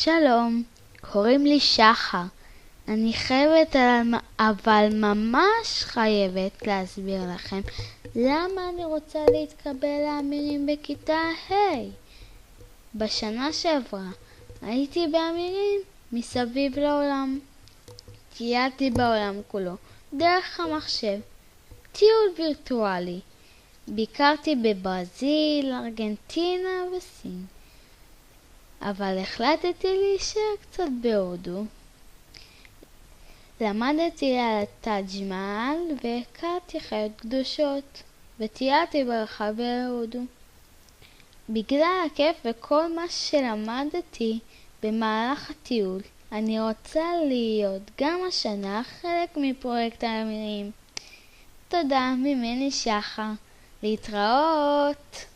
שלום, קוראים לי שחר. אני חייבת, אבל ממש חייבת להסביר לכם למה אני רוצה להתקבל לאמירים בכיתה ה'. בשנה שעברה הייתי באמירים מסביב לעולם. טיילתי בעולם כולו דרך המחשב, טיול וירטואלי. ביקרתי בברזיל, ארגנטינה וסין. אבל החלטתי להישאר קצת בהודו. למדתי על הטאג' מהל והכרתי חיות קדושות וטיילתי ברחבי הודו. בגלל הכיף וכל מה שלמדתי במהלך הטיול, אני רוצה להיות גם השנה חלק מפרויקט האמירים. תודה ממני שחר. להתראות.